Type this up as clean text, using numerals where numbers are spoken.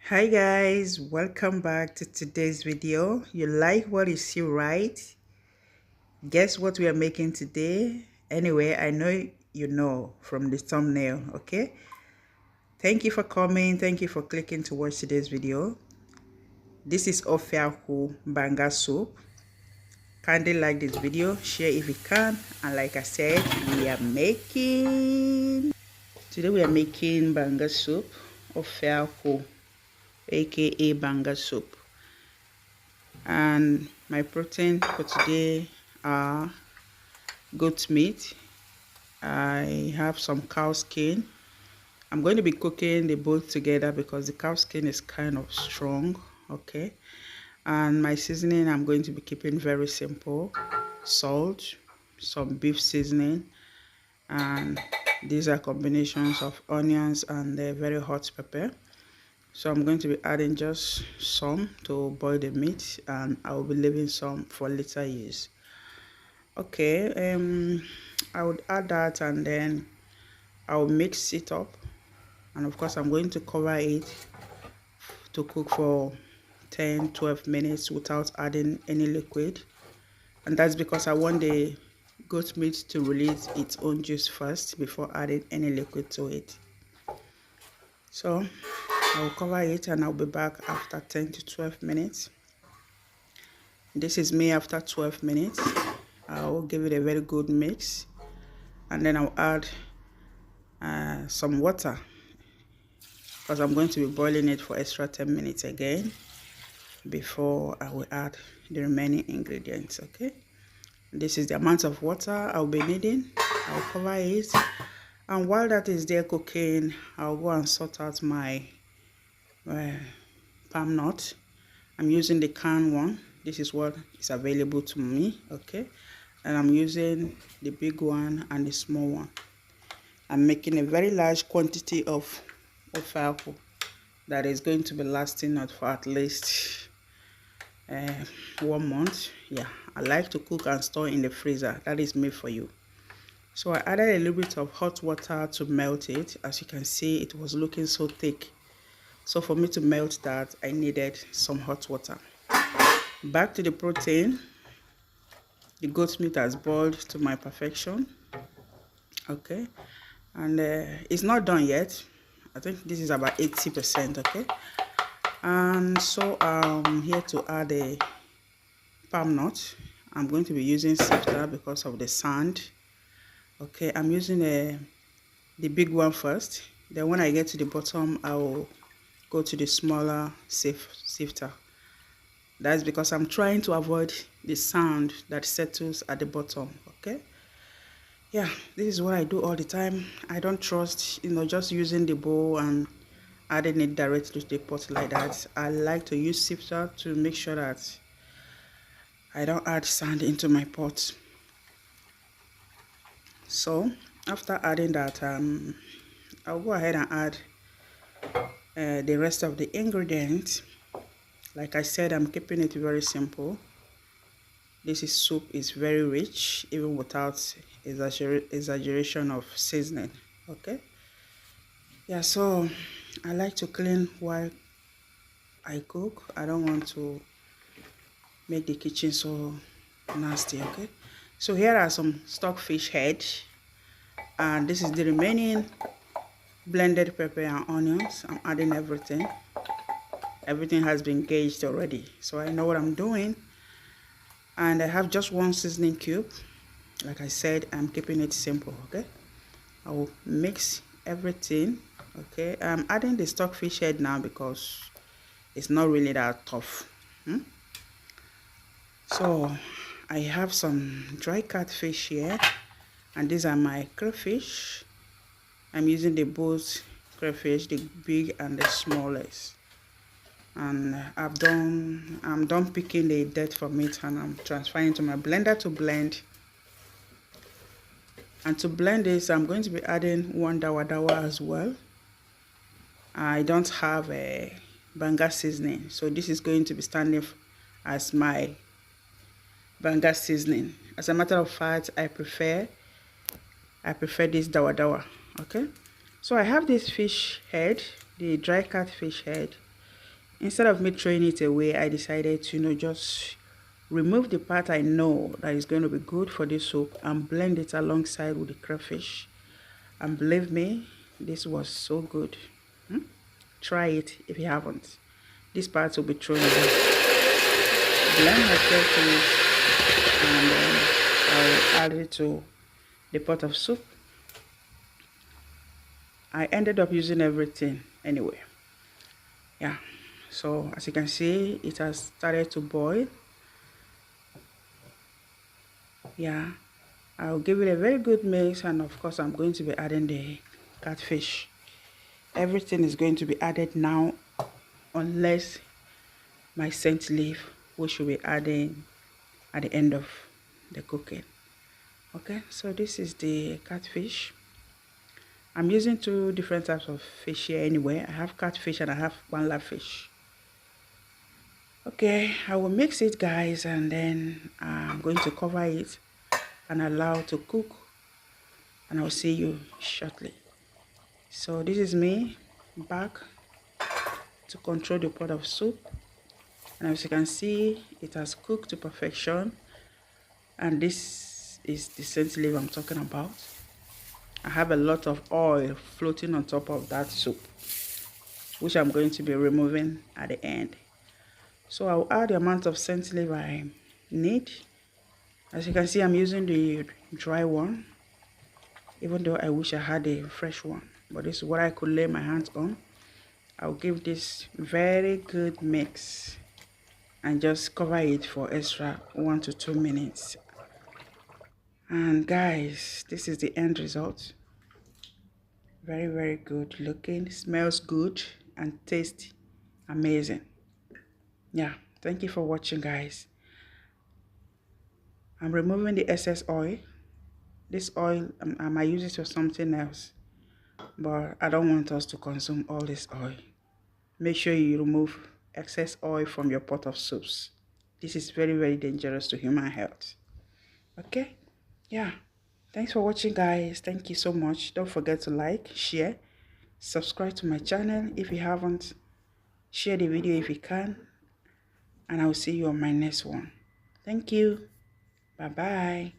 Hi guys, welcome back to today's video. You like what you see, right? Guess what we are making today? Anyway, I know you know from the thumbnail. Okay, thank you for coming. Thank you for clicking to watch today's video. This is Ofe Akwu Banga soup. Kindly like this video, share if you can, and like I said, we are making Banga soup, Ofe Akwu, aka Banga soup. And my protein for today are goat meat. I have some cow skin. I'm going to be cooking the both together because the cow skin is kind of strong. Okay, and my seasoning I'm going to be keeping very simple: salt, some beef seasoning, and these are combinations of onions and very hot pepper. So I'm going to be adding just some to boil the meat, and I will be leaving some for later use. Okay, I would add that, and then I'll mix it up, and of course I'm going to cover it to cook for 10-12 minutes without adding any liquid. And that's because I want the goat meat to release its own juice first before adding any liquid to it. So I'll cover it and I'll be back after 10-12 minutes. This is me after 12 minutes. I'll give it a very good mix, and then I'll add some water because I'm going to be boiling it for extra 10 minutes again before I will add the remaining ingredients. Okay, this is the amount of water I'll be needing. I'll cover it, and while that is there cooking, I'll go and sort out my palm nut. I'm using the canned one. This is what is available to me. Okay, and I'm using the big one and the small one. I'm making a very large quantity of Ofe Akwu that is going to be lasting not for at least 1 month. Yeah, I like to cook and store in the freezer. That is made for you. So I added a little bit of hot water to melt it. As you can see, it was looking so thick. So for me to melt that, I needed some hot water. Back to the protein. The goat meat has boiled to my perfection. Okay, and it's not done yet. I think this is about 80%. Okay, and so I'm here to add a palm nut. I'm going to be using sifter because of the sand. Okay, I'm using the big one first. Then when I get to the bottom, I will go to the smaller sifter. That's because I'm trying to avoid the sand that settles at the bottom. Okay, yeah, this is what I do all the time. I don't trust, just using the bowl and adding it directly to the pot like that. I like to use sifter to make sure that I don't add sand into my pot. So after adding that, I'll go ahead and add the rest of the ingredients. Like I said, I'm keeping it very simple. This soup is very rich, even without exaggeration of seasoning. Okay, yeah, so I like to clean while I cook. I don't want to make the kitchen so nasty. Okay, so here are some stockfish head, and this is the remaining blended pepper and onions. I'm adding everything. Everything has been gauged already, so I know what I'm doing. And I have just one seasoning cube. Like I said, I'm keeping it simple. Okay, I will mix everything. Okay, I'm adding the stockfish head now because it's not really that tough. So I have some dry catfish here, and these are my crayfish. I'm using the both crayfish, the big and the smallest. And I'm done picking the dirt from it, and I'm transferring to my blender to blend. And to blend this, I'm going to be adding one dawa as well. I don't have a Banga seasoning, so this is going to be standing as my Banga seasoning. As a matter of fact, I prefer this dawa. Okay, so I have this fish head, the dry catfish head. instead of me throwing it away, I decided to, just remove the part I know that is going to be good for this soup and blend it alongside with the crayfish. And believe me, this was so good. Try it if you haven't. This part will be thrown away. Blend my crayfish and then I'll add it to the pot of soup. I ended up using everything anyway. Yeah, so as you can see, it has started to boil. Yeah, I'll give it a very good mix, and of course I'm going to be adding the catfish. Everything is going to be added now, unless my scent leaf, which will be adding at the end of the cooking. Okay, so this is the catfish. I'm using two different types of fish here anyway. I have catfish and I have banga fish. Okay, I will mix it, guys, and then I'm going to cover it and allow it to cook, and I'll see you shortly. So this is me back to control the pot of soup, and as you can see, it has cooked to perfection, and this is the scent leaf I'm talking about. I have a lot of oil floating on top of that soup, which I'm going to be removing at the end. So I'll add the amount of scent leaf I need. As you can see, I'm using the dry one, even though I wish I had a fresh one, but this is what I could lay my hands on. I'll give this very good mix and just cover it for extra 1 to 2 minutes. And guys, this is the end result. Very, very good looking, smells good, and tastes amazing. Yeah, thank you for watching, guys. I'm removing the excess oil. This oil, I might use it for something else, but I don't want us to consume all this oil. Make sure you remove excess oil from your pot of soups. This is very, very dangerous to human health. Okay? Yeah. Thanks for watching, guys. Thank you so much. Don't forget to like, share, subscribe to my channel if you haven't. Share the video if you can. And I will see you on my next one. Thank you. Bye-bye.